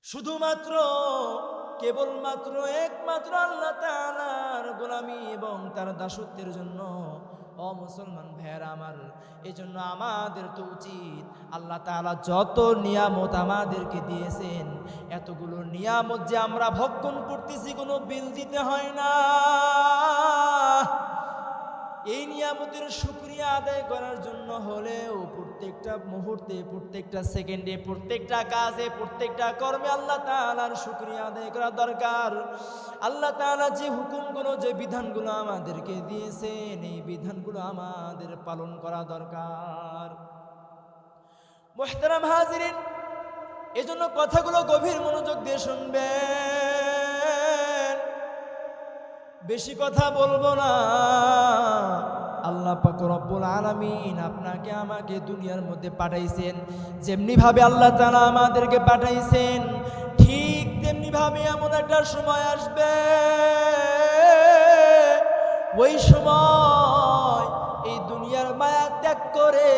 শুধুমাত্র কেবলমাত্র একমাত্র আল্লাহ তাআলার গোলামি এবং তার দাসত্বের জন্য। ও মুসলমান ভাইয়েরা আমার, এজন্য আমাদের তো উচিত আল্লাহ তাআলা যত নিয়ামত আমাদেরকে দিয়েছেন, এতগুলো নিয়ামত যে আমরা ভক্ষণ করতেছি, কোনো বিল দিতে হয় না। এই নিয়ামতের শুকরিয়া আদায় করার জন্য হলেও প্রত্যেকটা মুহূর্তে, প্রত্যেকটা সেকেন্ডে, প্রত্যেকটা কাজে, প্রত্যেকটা কর্মে আল্লাহ তাআলার শুকরিয়া আদায় করা দরকার। আল্লাহ তাআলা যে হুকুমগুলো, যে বিধানগুলো আমাদেরকে দিয়েছেন, এই বিধানগুলো আমাদের পালন করা দরকার। মুহতারাম হাজিরিন, এজন্য কথাগুলো গভীর মনোযোগ দিয়ে শুনবেন। বেশি কথা বলবো না। আল্লাহ পাক রব্বুল আলামিন আপনাকে আমাকে দুনিয়ার মধ্যে পাঠাইছেন, যেমনি ভাবে আল্লাহ তাআলা আমাদেরকে পাঠাইছেন, ঠিক তেমনি ভাবে এমন একটা সময় আসবে, ওই সময় এই দুনিয়ার মায়া ত্যাগ করে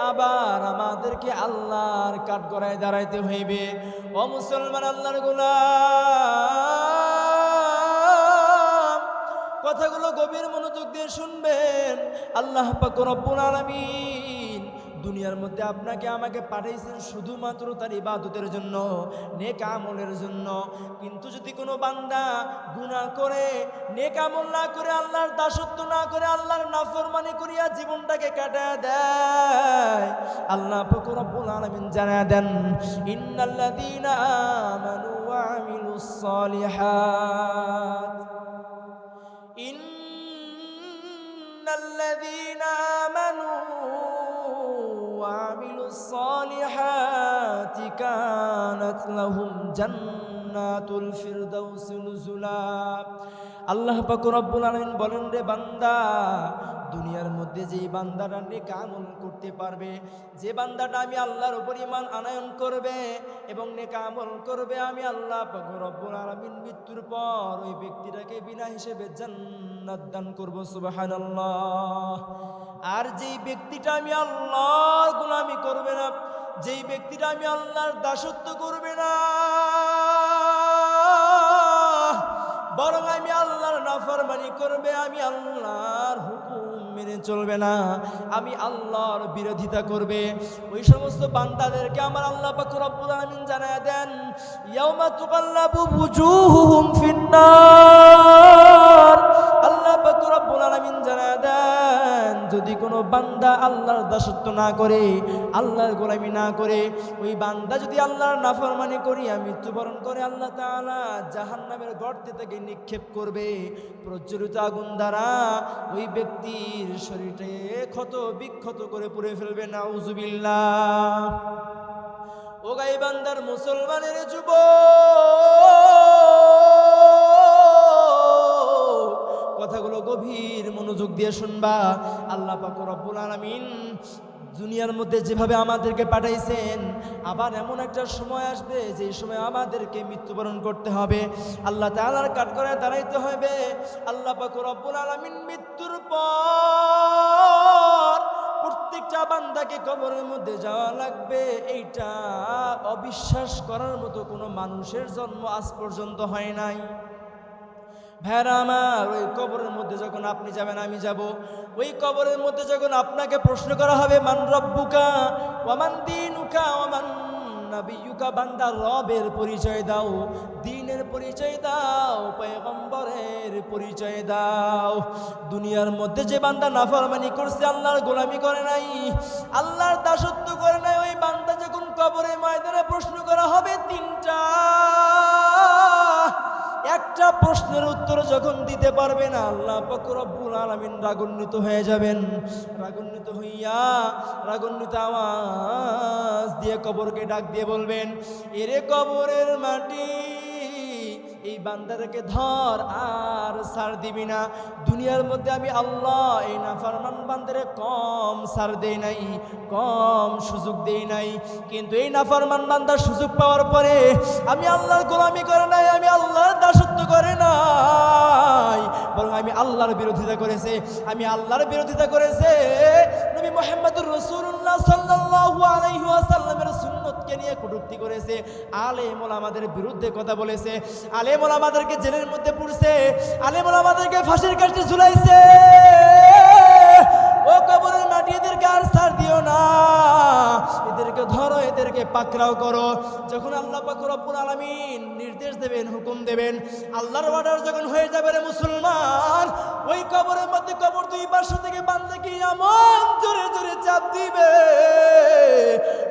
আবার আমাদেরকে আল্লাহর কাঠগড়ায় দাঁড়াইতে হইবে। ও মুসলমান, আল্লাহর গোলাম, কথাগুলো গভীর মনোযোগ দিয়ে শুনবেন। আল্লাহ পাক রব্বুল আলামিন দুনিয়ার মধ্যে আপনাকে আমাকে পাঠাইছেন শুধুমাত্র তার ইবাদতের জন্য, নেক আমলের জন্য। কিন্তু যদি কোনো বান্দা গুনাহ করে, নেক আমল না করে, আল্লাহর দাসত্ব না করে, আল্লাহর নাফরমানি করিয়া জীবনটাকে কাটায় দেয়, আল্লাহ পাক রব্বুল আলামিন জানায় দেন, ইন্নাল্লাযীনা আমানু ওয়া আমিলুস সালিহাত, ইন্নাল্লাযীনা আমানু ওয়া আমিলুস সালিহাতি কানাত লাহুম জান্নাতুল ফিরদাউস নুজুলা। আল্লাহ পাক রব্বুল আলামিন বলেন, রে বান্দা, দুনিয়ার মধ্যে যেই বান্দাটা নেক আমল করতে পারবে, যে বান্দাটা আমি আল্লাহর উপর ঈমান আনয়ন করবে এবং নেক আমল করবে, আমি আল্লাহ পাক রব্বুল আলামিন মৃত্যুর পর ওই ব্যক্তিটাকে বিনা হিসেবে জান্নাত দান করব। সুবহানাল্লাহ। আর যেই ব্যক্তিটা আমি আল্লাহর গোলামি করবে না, যেই ব্যক্তিটা আমি আল্লাহর দাসত্ব করবে না, বরং আমি আল্লাহর নাফরমানি করবে, আমি আল্লাহর হুকুম মেনে চলবে না, আমি আল্লাহর বিরোধিতা করবে, ওই সমস্ত বান্দাদেরকে আমার আল্লাহ পাক রব্বুল আলামিন জানায় দেন, ইয়াউমা তুকাল্লাবু বুজুহুহুম ফিন্নার। আল্লাহ পাক রব্বুল আলামিন জানায় দেন, যদি কোনো বান্দা আল্লাহর দাসত্ব না করে, আল্লাহর গোলামি না করে, ওই বান্দা যদি আল্লাহর নাফরমানি করিয়া মৃত্যুবরণ করে, আল্লাহ তাআলা জাহান্নামের গর্তে থেকে নিক্ষেপ করবে প্রজ্বলিত আগুন দ্বারা, ওই ব্যক্তির শরীরকে ক্ষত বিক্ষত করে পুড়ে ফেলবে। নাউজুবিল্লাহ। ও গাইবান্দার মুসলমানের যুবক, কথাগুলো গভীর মনোযোগ দিয়ে শুনবা। আল্লাহ পাক রব্বুল আলামিন দুনিয়ার মধ্যে যেভাবে আমাদেরকে পাঠাইছেন, আবার এমন একটা সময় আসবে যে সময় আমাদেরকে মৃত্যুবরণ করতে হবে, আল্লাহ তাআলার কাঠগড়ায় দাঁড়াইতে হবে। আল্লাহ পাক রব্বুল আলামিন মৃত্যুর পর প্রত্যেকটা বান্দাকে কবরের মধ্যে যাওয়া লাগবে, এইটা অবিশ্বাস করার মতো কোনো মানুষের জন্ম আজ পর্যন্ত হয় নাই। ভাইরা আমার, ওই কবরের মধ্যে যখন আপনি যাবেন, আমি যাব, ওই কবরের মধ্যে যখন আপনাকে প্রশ্ন করা হবে, মান রব্বুকা ওয়া মান দীনুকা ওয়া মান নাবিয়্যুকা, বান্দা রবের পরিচয় দাও, দ্বীনের পরিচয় দাও, পয়গম্বরের পরিচয় দাও। দুনিয়ার মধ্যে যে বান্দা নাফরমানি করছে, আল্লাহর গোলামি করে নাই, আল্লাহর দাসত্ব করে নাই, ওই বান্দা যখন কবরের ময়দানে প্রশ্ন করা হবে তিনটা, একটা প্রশ্নের উত্তর যখন দিতে পারবে না, আল্লাহ পাক রব্বুল আলামিন রাগান্বিত হয়ে যাবেন। রাগান্বিত হইয়া রাগান্বিত আওয়াজ দিয়ে কবরকে ডাক দিয়ে বলবেন, এরে কবরের মাটি, এই বান্দাটাকে ধর, আর ছাড় দিবি না। দুনিয়ার মধ্যে আমি আল্লাহ এই নাফরমান বান্দারে কম ছাড় দেই নাই, কম সুযোগ দেই নাই, কিন্তু এই নাফরমান বান্দার সুযোগ পাওয়ার পরে আমি আল্লাহর গোলামি করে নাই, আমি আল্লাহর দাসত্ব করে নাই, বরং আমি আল্লাহর বিরোধিতা করেছে, আমি আল্লাহর বিরোধিতা করেছে। নবী মুহাম্মদুর রাসূলুল্লাহ সাল্লাল্লাহু আলাইহি ওয়াসাল্লামের সুন্নতকে নিয়ে কটূক্তি করেছে, আলেম ওলামাদের বিরুদ্ধে কথা বলেছে, আলেম ওলামাদেরকে জেলের মধ্যে পুরছে, আলেম ওলামাদেরকে ফাঁসির কাস্টে ঝুলাইছে। ও কবরের মাটি, এদেরকে আর ছাড় দিও না, এদেরকে ধরো, এদেরকে পাকড়াও করো। যখন আল্লাহ পাক রব্বুল আলামিন নির্দেশ দেবেন, হুকুম দেবেন, আল্লাহর অর্ডার যখন হয়ে যাবে রে মুসলমান, ওই কবরের মধ্যে কবর দুই পাশে থেকে বান্দাকে এমন জোরে জোরে চাপ দিবে,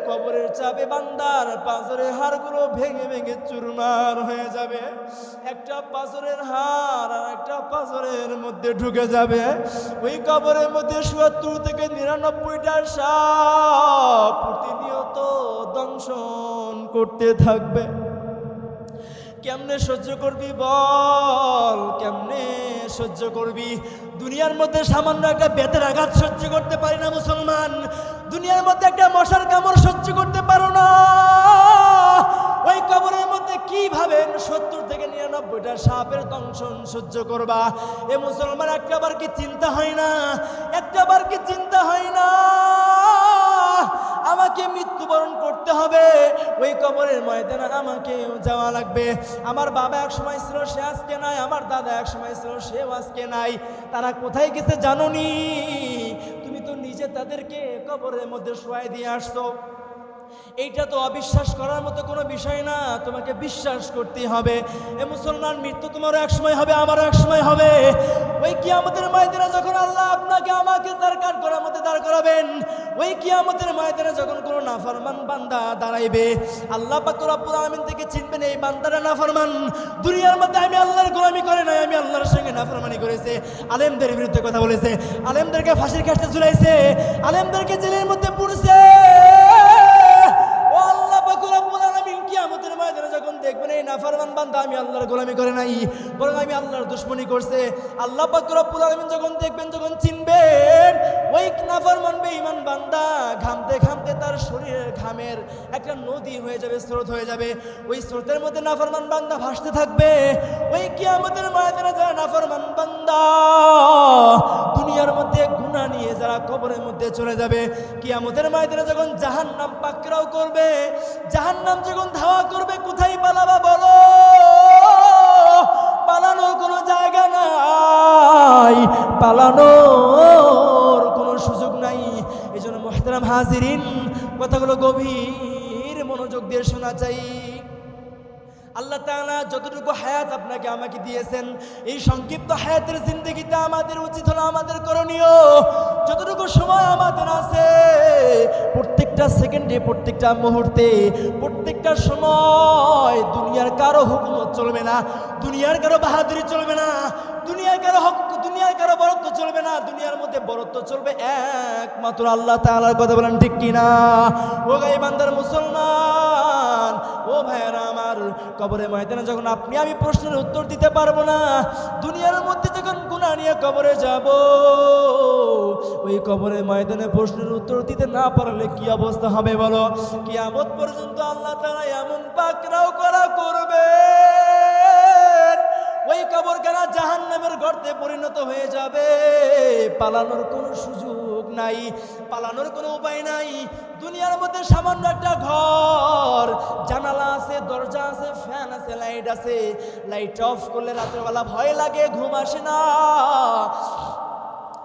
কবরের চাপে বান্দার পাঁজরের হাড়গুলো ভেঙে ভেঙে চুরমার হয়ে যাবে। একটা পাঁজরের হাড় আর একটা পাঁজরের মধ্যে ঢুকে যাবে। ওই কবরের মধ্যে ৭৭ থেকে ৯৯টা সাপ প্রতিনিয়ত দংশন করতে থাকবে। কেমনে সহ্য করবি বল, কেমনে সহ্য করবি? দুনিয়ার মধ্যে সামান্য একটা বেতের আঘাত সহ্য করতে পারি না মুসলমান, দুনিয়ার মধ্যে একটা মশার কামড় সহ্য করতে পারো না, ওই কবরের মধ্যে কিভাবে ৭০ থেকে ৯৯টা সাপের দংশন সহ্য করবা? এ মুসলমান, একটাবার কি চিন্তা হয় না? একটাবার কি চিন্তা হয় না আমাকে মৃত্যুবরণ করতে হবে, ওই কবরের ময়দানে আমাকেও যাওয়া লাগবে। আমার বাবা এক সময় ছিল, সে আজকে নাই, আমার দাদা এক সময় ছিল, সেও আজকে নাই। তারা কোথায় গেছে জানোনি? তুমি তো নিজে তাদেরকে কবরের মধ্যে শোয়াই দিয়ে আসছো। এইটা তো অবিশ্বাস করার মতো কোনো বিষয় না, তোমাকে বিশ্বাস করতে হবে। এ মুসলমান, মৃত্যু তোমারও এক সময় হবে, আমারও এক সময় হবে। ওই কিয়ামতের ময়দানে যখন আল্লাহ আপনাকে আমাকে তার কাঠগড়ার মধ্যে দাঁড় করাবেন, ওই কিয়ামতের ময়দানে যখন কোনো নাফরমান বান্দা দাঁড়াইবে, আল্লাহ পাক রব্বুল আলামিন থেকে চিনবেন এই বান্দাটা নাফরমান। দুনিয়ার মধ্যে আমি আল্লাহর গোলামি করে নাই, আমি আল্লাহর সঙ্গে নাফরমানি করেছে, আলেমদের বিরুদ্ধে কথা বলেছে, আলেমদেরকে ফাঁসির কাস্টে ঝুলাইছে, আলেমদেরকে জেলের মধ্যে পুরছে। কিয়ামতের ময়দানে যখন দেখবেন এই নাফরমান বান্দা আমি আল্লাহর গোলামি করে নাই, বরং আমি আল্লাহর দুশমনি করছে, আল্লাহ পাক রব্বুল আলামিন যখন দেখবেন, যখন চিনবেন, ওই নাফরমান বেঈমান বান্দা ঘামতে ঘামতে তার শরীরের ঘামের একটা নদী হয়ে যাবে, স্রোত হয়ে যাবে, ওই স্রোতের মধ্যে নাফরমান বান্দা ভাসতে থাকবে। ওই কিয়ামতের ময়দানে যারা নাফরমান বান্দা দুনিয়ার মধ্যে গুনাহ নিয়ে যারা কবরের মধ্যে চলে যাবে, কিয়ামতের ময়দানে যখন জাহান্নাম পাকড়াও করবে, জাহান্নাম যখন ধাওয়া করবে, কোথায় পালাবা বলো? পালানোর কোনো জায়গা নাই, পালানোর কোনো সুযোগ নাই। এই জন্য মুহতারাম হাজিরিন, কথাগুলো গভীর মনোযোগ দিয়ে শোনা চাই। আল্লাহ তাআলা যতটুকু হায়াত আপনাকে আমাকে দিয়েছেন, এই সংক্ষিপ্ত হায়াতের জিন্দেগিতে আমাদের উচিত হলো, আমাদের করণীয় যতটুকু সময় আমাদের আছে, প্রত্যেকটা সেকেন্ডে, প্রত্যেকটা মুহূর্তে, প্রত্যেকটা সময় দুনিয়ার কারো হুকুমত চলবে না, দুনিয়ার কারো বাহাদুরি চলবে না, দুনিয়ার কারো হক, দুনিয়ার কারো বরত্ব চলবে না। দুনিয়ার মধ্যে বরত্ব চলবে একমাত্র আল্লাহ তাআলার। কথা বলেন ঠিক কিনা? ও গাইবান্দার মুসলমান, ও ভাইয়েরা আমার, কবরের ময়দানে যখন আপনি আমি প্রশ্নের উত্তর দিতে পারবো না, দুনিয়ার মধ্যে যখন গুনাহ নিয়ে কবরে যাব, ওই কবরের ময়দানে প্রশ্নের উত্তর দিতে না পারলে কি অবস্থা হবে বলো? কিয়ামত পর্যন্ত আল্লাহ তাআলা এমন পাকড়াও করা করবে, ওই কবরখানা জাহান্নামের গর্তে পরিণত হয়ে যাবে। পালানোর কোনো সুযোগ নাই, পালানোর কোনো উপায় নাই। দুনিয়ার মধ্যে সামান্য একটা ঘর, জানালা আছে, দরজা আছে, ফ্যান আছে, লাইট আছে, লাইট অফ করলে রাতের বেলা ভয় লাগে, ঘুম আসে না।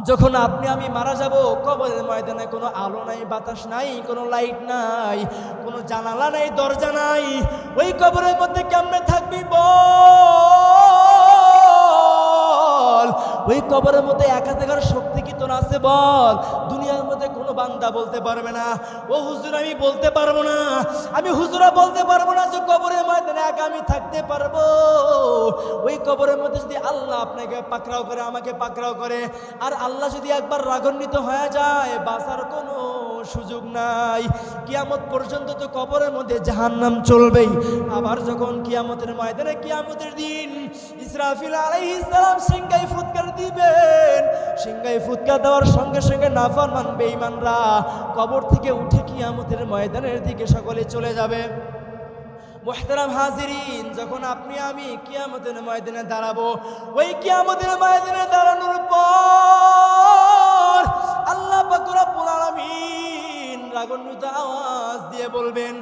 যখন আপনি আমি মারা যাব, কবরের ময়দানে কোনো আলো নাই, বাতাস নাই, কোনো লাইট নাই, কোনো জানালা নাই, দরজা নাই, ওই কবরের মধ্যে কেমনে থাকবি বল? ওই কবরের মধ্যে একা থাকার শক্তি কি তোর আছে বল? দুনিয়ার মধ্যে কোনো বান্দা বলতে পারবে না, ও হুজুর আমি বলতে পারবো না, আমি হুজুরা বলতে পারবো না যে কবরের ময়দানে একা আমি থাকতে পারবো। ওই কবরের মধ্যে যদি আল্লাহ আপনাকে পাকড়াও করে, আমাকে পাকড়াও করে, আর আল্লাহ যদি একবার রাগান্বিত হয়ে যায়, বাঁচার কোনো সুযোগ নাই। কিয়ামত পর্যন্ত তো কবরের মধ্যে জাহান্নাম চলবেই। আবার যখন কিয়ামতের ময়দানে, কিয়ামতের দিন ইসরাফিল আলাইহিস সালাম সিংহায় ফুৎকার দিবেন, সিংহায় ফুৎকার দেওয়ার সঙ্গে সঙ্গে নাফরমান বেঈমানরা কবর থেকে উঠে কিয়ামতের ময়দানের দিকে সকলে চলে যাবে। মুহতারাম হাজিরিন, যখন আপনি আমি কিয়ামতের ময়দানে দাঁড়াবো, ওই কিয়ামতের ময়দানে দাঁড়ানোর পর আল্লাহ পাক রব্বুল আলামিন রাগান্বিত আওয়াজ দিয়ে বলবেন,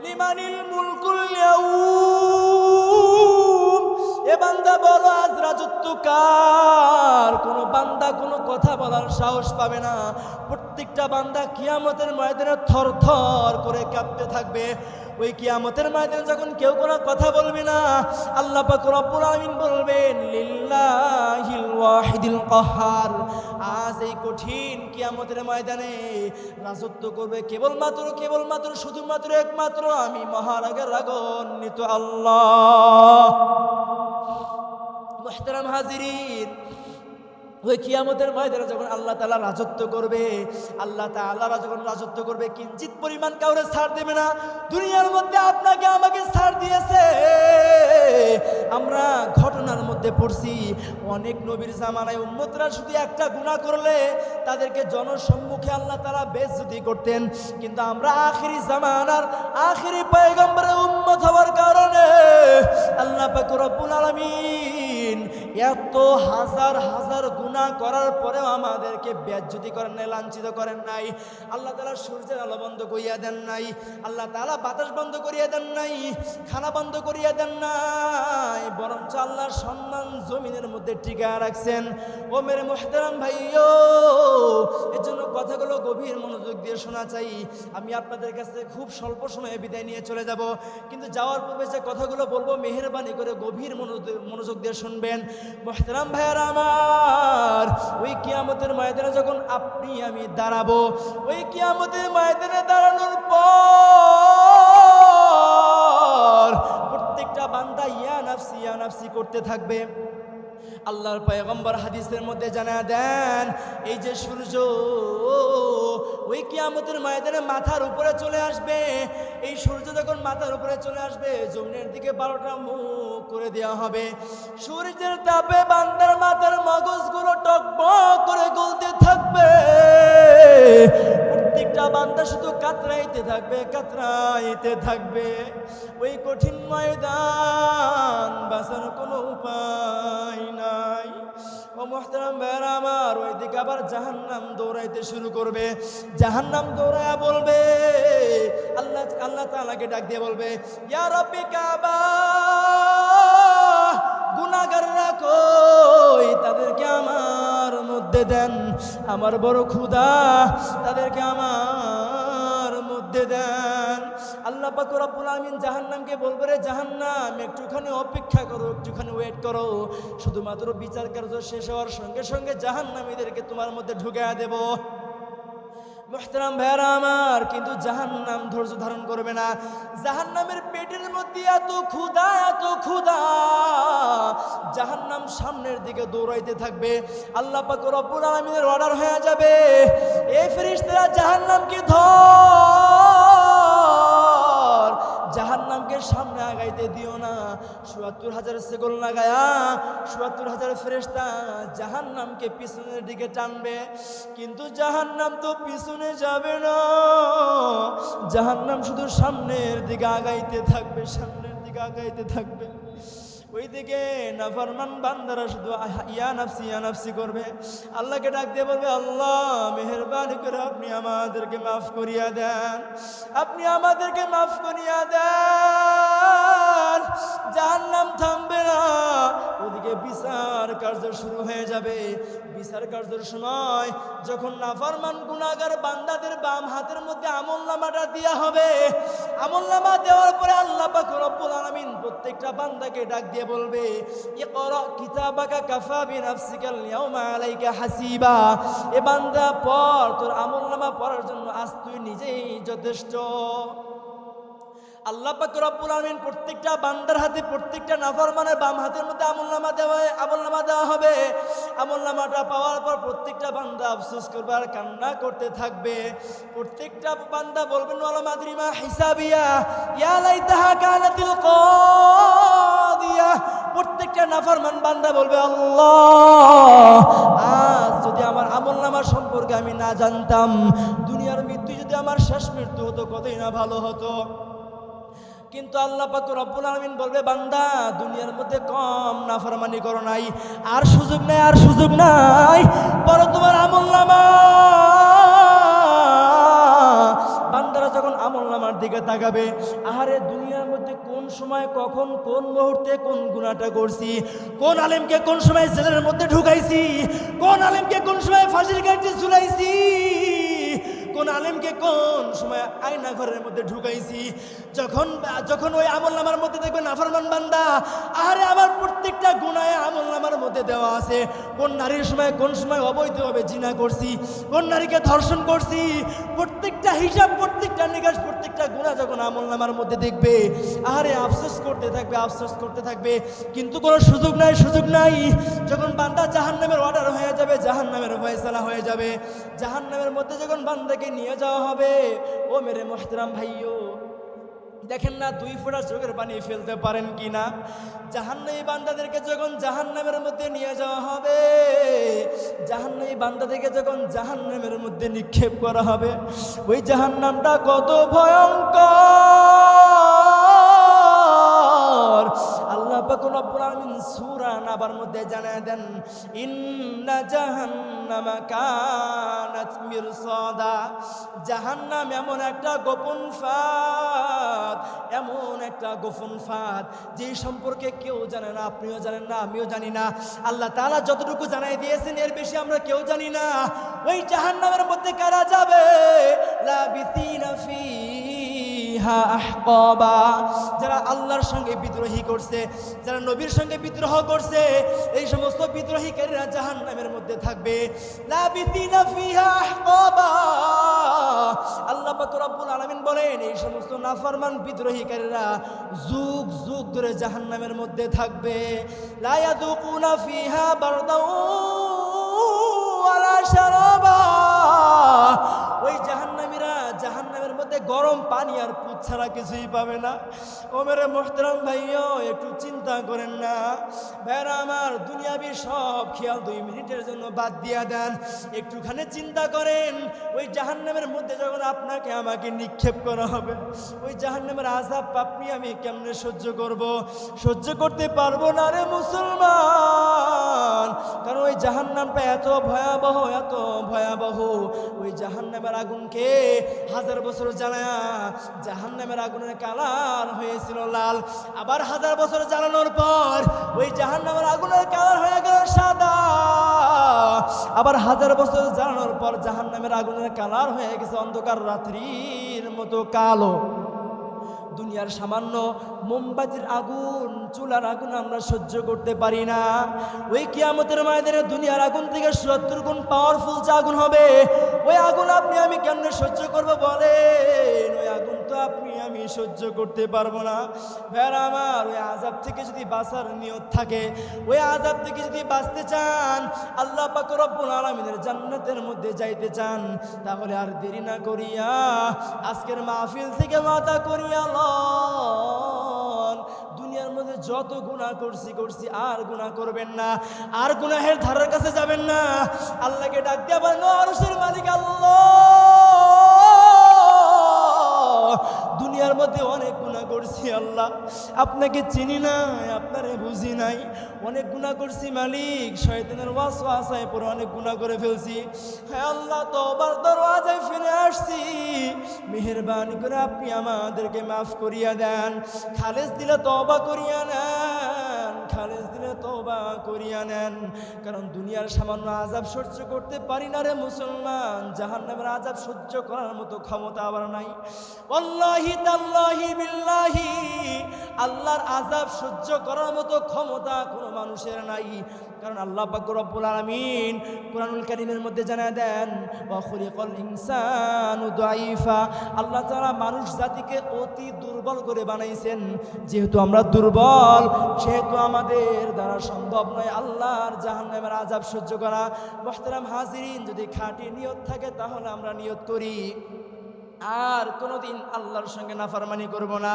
লিমানিল মুলকুল ইয়াউম, এ বান্দা বলো আজ রাজত্ব কার? কোনো বান্দা কোনো কথা বলার সাহস পাবে না। প্রত্যেকটা বান্দা কিয়ামতের ময়দানে থরথর করে কাঁপতে থাকবে। ওই কিয়ামতের ময়দানে যখন কেউ কোনো কথা বলবে না, আল্লাহ পাক রব্বুল আলামিন বলবেন, লিল্লাহিল ওয়াহিদিল কাহ্হার, আজ এই কঠিন কিয়ামতের ময়দানে রাজত্ব করবে কেবলমাত্র শুধুমাত্র একমাত্র আমি মহারাগের রাগান্বিত আল্লাহ। মুহতারাম হাজিরিন, ওই কিয়ামতের ময়দানে যখন আল্লাহ তাআলা রাজত্ব করবে, আল্লাহ তাআলা যখন রাজত্ব করবে, কিঞ্চিত পরিমাণ কাউরে ছাড় দেবে না। দুনিয়ার মধ্যে আপনাকে আমাকে ছাড় দিয়েছে। আমরা ঘটনার মধ্যে পড়ছি, অনেক নবীর জামানায় উম্মতরা শুধু একটা গুনাহ করলে তাদেরকে জনসম্মুখে আল্লাহ তাআলা বেইজ্জতি করতেন। কিন্তু আমরা আখিরি জামানার আখিরি পয়গম্বরের উম্মত হওয়ার কারণে আল্লাহ পাক রব্বুল আলামিন এত হাজার হাজার গুনাহ করার পরেও আমাদেরকে বেইজ্জতি করেন নাই, লাঞ্ছিত করেন নাই। আল্লাহ তাআলা সূর্যের আলো বন্ধ করিয়া দেন নাই, আল্লাহ তাআলা বাতাস বন্ধ করিয়া দেন নাই, খানা বন্ধ করিয়া দেন নাই, বরঞ্চ আল্লাহর সম্মান জমিনের মধ্যে টিকায় রাখছেন। ও মেরে মুহতারাম ভাইও, এর জন্য কথাগুলো গভীর মনোযোগ দিয়ে শোনা চাই। আমি আপনাদের কাছে খুব স্বল্প সময়ে বিদায় নিয়ে চলে যাব, কিন্তু যাওয়ার পূর্বে যে কথাগুলো বলবো মেহেরবানি করে গভীর মনোযোগ দিয়ে শুনবেন। মুহতারাম ভাইয়ারা আমার, ওই কিয়ামতের ময়দানে যখন আপনি আমি দাঁড়াবো, ওই কিয়ামতের ময়দানে দাঁড়ানোর পর প্রত্যেকটা বান্দা ইয়া নাফসি করতে থাকবে। আল্লাহর পয়গম্বর হাদিসের মধ্যে জানায় দেন, এই যে সূর্য ওই কিয়ামতের ময়দানে মাথার উপরে চলে আসবে। এই সূর্য যখন মাথার উপরে চলে আসবে, জমিনের দিকে 12টা মুখ করে দেওয়া হবে। সূর্যের তাপে বান্দার মাথার মগজগুলো টকবক করে গলতে থাকবে। প্রত্যেকটা বান্দা শুধু কাতরাইতে থাকবে। ওই কঠিন ময়দান, বাঁচার কোনো উপায় নাই। ও মুহতারাম ভাইরা আমার, ওই দিকে আবার জাহান্নাম দৌড়াইতে শুরু করবে। জাহান্নাম দৌড়ায়া বলবে, আল্লাহ তাআলাকে ডাক দিয়ে বলবে, ইয়া রাব্বি কাবা, গুনাহগাররা কই? তাদেরকে আমার মধ্যে দেন, আমার বড় ক্ষুধা, তাদেরকে আমার মধ্যে দেন। আল্লাহ পাক রব্বুল আলামিন জাহান্নামকে বলবে, রে জাহান্নাম, একটুখানি অপেক্ষা করো, একটুখানি ওয়েট করো। শুধুমাত্র বিচার কার্য শেষ হওয়ার সঙ্গে সঙ্গে জাহান্নামীদেরকে তোমার মধ্যে ঢুকিয়ে দেব। মুহতারাম ভাইরা আমার, কিন্তু জাহান্নাম ধৈর্য ধারণ করবে না। জাহান্নামের পেটের মধ্যে এত ক্ষুধা, জাহান্নাম সামনের দিকে দৌড়াইতে থাকবে। আল্লাহ পাক রব্বুল আলামিনের অর্ডার হয়ে যাবে, এই ফেরেশতারা জাহান্নামকে ধর, জাহান্নামকে সামনে আগাইতে দিও না। ৭৪,০০০ সেকেন্ড লাগায়া ৭৪,০০০ ফেরেশতা জাহান্নামকে পিছনের দিকে টানবে। কিন্তু জাহান্নাম তো পিছনে যাবে না, জাহান্নাম শুধু সামনের দিকে আগাইতে থাকবে। ওইদিকে নাফরমান বান্দারা শুধু ইয়া নাফসি করবে। আল্লাহকে ডাক দিয়ে বলবে, আল্লাহ মেহেরবানি করে আপনি আমাদেরকে মাফ করিয়া দেন, জাহান্নাম থামবে না। ওদিকে বিচার কার্য শুরু হয়ে যাবে। বিচার কার্যের সময় যখন নাফরমান গুনাহগার বান্দাদের বাম হাতের মধ্যে আমলনামাটা দেয়া হবে, আমলনামা দেওয়ার পরে আল্লাহ পাক রব্বুল আলামিন প্রত্যেকটা বান্দাকে ডাক দিয়ে বলবে, ইকরা কিতাবাকা কাফা বিনাফসিকাল ইয়াউমা আলাইকা হাসিবা। এ বান্দা পড়, তোর আমলনামা পড়ার জন্য আজ তুই নিজেই যথেষ্ট। আল্লাহ পাক রব্বুল আলামিন প্রত্যেকটা বান্দার হাতে, প্রত্যেকটা নাফরমানের বাম হাতের মধ্যে আমলনামা দেওয়া হবে। আমলনামাটা পাওয়ার পর প্রত্যেকটা বান্দা আফসোস করবে আর কান্না করতে থাকবে। প্রত্যেকটা বান্দা বলবেন, ওয়ালা মাদরি মা হিসাবিয়া, ইয়া লাইতাহা কানাতিল কাদিয়া। প্রত্যেকটা নাফরমান বান্দা বলবে, আল্লাহ আজ যদি আমার আমলনামা সম্পর্কে আমি না জানতাম, দুনিয়ার মৃত্যু যদি আমার শেষ মৃত্যু হতো, কতই না ভালো হতো। কিন্তু আল্লাহ পাক রব্বুল আলামিন বলবে, বান্দা দুনিয়ার মধ্যে কম নাফরমানি করো নাই, আর সুযোগ নাই, বড় তোমার আমলনামা বান্দারা যখন আমলনামার দিকে তাকাবে, আহারে দুনিয়ার মধ্যে কোন সময় কখন কোন মুহূর্তে কোন গুনাহটা করছি, কোন আলেমকে কোন সময় জেলের মধ্যে ঢুকাইছি, কোন আলেমকে কোন সময় ফাঁসির কাঠে ঝুলাইছি, কোন আলেমকে কোন সময় আয়না ঘরের মধ্যে ঢুকাইছি। যখন ওই আমলনামার মধ্যে দেখবে নাফরমান বান্দা, আরে আমার প্রত্যেকটা গুনাহে আমলনামার মধ্যে দেওয়া আছে। কোন নারীর সময় কোন সময় অবৈধভাবে জিনা করছি, কোন নারীকে ধর্ষণ করছি, প্রত্যেকটা হিসাব, প্রত্যেকটা নিকাশ, প্রত্যেকটা গুনাহ যখন আমলনামার মধ্যে দেখবে, আরে আফসোস করতে থাকবে, আফসোস করতে থাকবে, কিন্তু কোনো সুযোগ নাই। যখন বান্দা জাহান্নামের অর্ডার হয়ে যাবে, জাহান্নামের ফয়সালা হয়ে যাবে, জাহান্নামের মধ্যে যখন বান্দাকে নিয়ে যাওয়া হবে, ও মেরে মুহতারাম ভাইও, দেখেন না দুই ফোঁটা চোখের পানি ফেলতে পারেন কিনা। জাহান্নামী বান্দাদেরকে যখন জাহান্নামের মধ্যে নিয়ে যাওয়া হবে, জাহান্নামী বান্দাদেরকে যখন জাহান্নামের মধ্যে নিক্ষেপ করা হবে, ওই জাহান্নামটা কত ভয়ঙ্কর। আল্লাহ পাক রব্বুল আলামিন সূরা নাবার মধ্যে জানায় দেন, ইন্না জাহান্নামা কানাত মিরসাদা। জাহান্নাম এমন একটা গোপন ফাঁদ, এমন একটা গোপন ফাঁদ যে সম্পর্কে কেউ জানে না, আপনিও জানেন না, আমিও জানি না। আল্লাহ তাআলা যতটুকু জানাই দিয়েছেন এর বেশি আমরা কেউ জানি না। ওই জাহান্নামের মধ্যে কারা যাবে? লাবিতিনা ফিহা আহকাবা। যারা আল্লাহর সঙ্গে বিদ্রোহী করছে, যারা নবীর সঙ্গে বিদ্রোহ করছে, এই সমস্ত বিদ্রোহীকারীরা জাহান্নামের মধ্যে থাকবে। লাবিতিনা ফিহা আহকাবা। আল্লাহ পাক রব্বুল আলামিন বলেন, এই সমস্ত নাফরমান বিদ্রোহীকারীরা যুগ যুগ ধরে জাহান্নামের মধ্যে থাকবে। লা ইয়াযুকুনা ফিহা বারদাও ওয়ালা শারাবা। ওই জাহান্নামীরা জাহান্নামের মধ্যে গরম পানি আর পুত ছাড়া কিছুই পাবে না। ও মেরে মুহতারাম ভাইও, একটু চিন্তা করেন না ভাইরা আমার, দুনিয়াবি সব খেয়াল 2 মিনিটের জন্য বাদ দিয়া দেন, একটুখানি চিন্তা করেন। ওই জাহান্নামের মধ্যে যখন আপনাকে আমাকে নিক্ষেপ করা হবে, ওই জাহান্নামের আযাব আপনি আমি কেমনে সহ্য করব? সহ্য করতে পারবো না রে মুসলমান। কারণ ওই জাহান্নামটা এত ভয়াবহ, এত ভয়াবহ। ওই জাহান্নামের আগুনকে 1000 বছর জ্বালায়া জাহান্নামের আগুনের কালার হয়েছিল লাল, আবার 1000 বছর জ্বালানোর পর ওই জাহান্নামের আগুনের কালার হয়ে গেল সাদা, আবার 1000 বছর জ্বালানোর পর জাহান্নামের আগুনের কালার হয়ে গেছে অন্ধকার রাত্রির মতো কালো। দুনিয়ার সামান্য মোমবাতির আগুন, চুলার আগুন আমরা সহ্য করতে পারি না। ওই কিয়ামতের ময়দানে দুনিয়ার আগুন থেকে 70 গুণ পাওয়ারফুল যে আগুন হবে, ওই আগুন আপনি আমি কেমনে সহ্য করবো বলেন? ওই আগুন তো আপনি আমি সহ্য করতে পারবো না। ভাইরা আমার, ওই আযাব থেকে যদি বাঁচার নিয়ত থাকে, ওই আযাব থেকে যদি বাঁচতে চান, আল্লাহ পাক রব্বুল আলামিনের জান্নাতের মধ্যে যাইতে চান, তাহলে আর দেরি না করিয়া আজকের মাহফিল থেকে মাথা করিয়া দুনিয়ার মধ্যে যত গুনাহ করছি আর গুনাহ করবেন না, আর গুনাহের ধারের কাছে যাবেন না। আল্লাহকে ডাক দিয়া বলেন, আরশের মালিক আল্লাহ, দুনিয়ার মধ্যে অনেক গুনাহ করছি আল্লাহ, আপনাকে চিনি নাই, আপনারে বুঝি নাই, অনেক গুনাহ করছি মালিক, শয়তানের ওয়াসওয়াসায় পড়ে অনেক গুনাহ করে ফেলছি। হ্যাঁ আল্লাহ, তওবার দরওয়াজায় ফিরে আসছি, মেহেরবানি করে আপনি আমাদেরকে মাফ করিয়া দেন। খালেস দিলে তওবা করিয়া নেন, খালেস দিলে তওবা করিয়া নেন। কারণ দুনিয়ার সামান্য আযাব সহ্য করতে পারি না রে মুসলমান, জাহান্নামের আযাব সহ্য করার মতো ক্ষমতা আবার নাই। ওয়াল্লাহি তাল্লাহি বিল্লাহি, আল্লাহর আযাব সহ্য করার মতো ক্ষমতা কোনো মানুষের নাই। কারণ আল্লাহ পাক রব্বুল আলামিন কুরআনুল কারীমের মধ্যে জানায় দেন, ওয়া খুলিকাল ইনসানু দাঈফা। আল্লাহ তাআলা মানুষ জাতিকে অতি দুর্বল করে বানাইছেন। যেহেতু আমরা দুর্বল, সেহেতু আমাদের দ্বারা সম্ভব নয় আল্লাহর জাহান্নামের আযাব সহ্য করা। মুহতারাম হাজিরিন, যদি খাঁটি নিয়ত থাকে তাহলে আমরা নিয়ত করি আর কোনোদিন আল্লাহর সঙ্গে নাফরমানি করব না,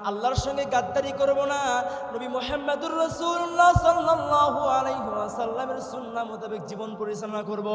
আল্লাহর সঙ্গে গাদ্দারি করব না, নবী মুহাম্মদুর রাসূলুল্লাহ সাল্লাল্লাহু আলাইহি ওয়াসাল্লামের সুন্নাহ মোতাবেক জীবন পরিচালনা করব।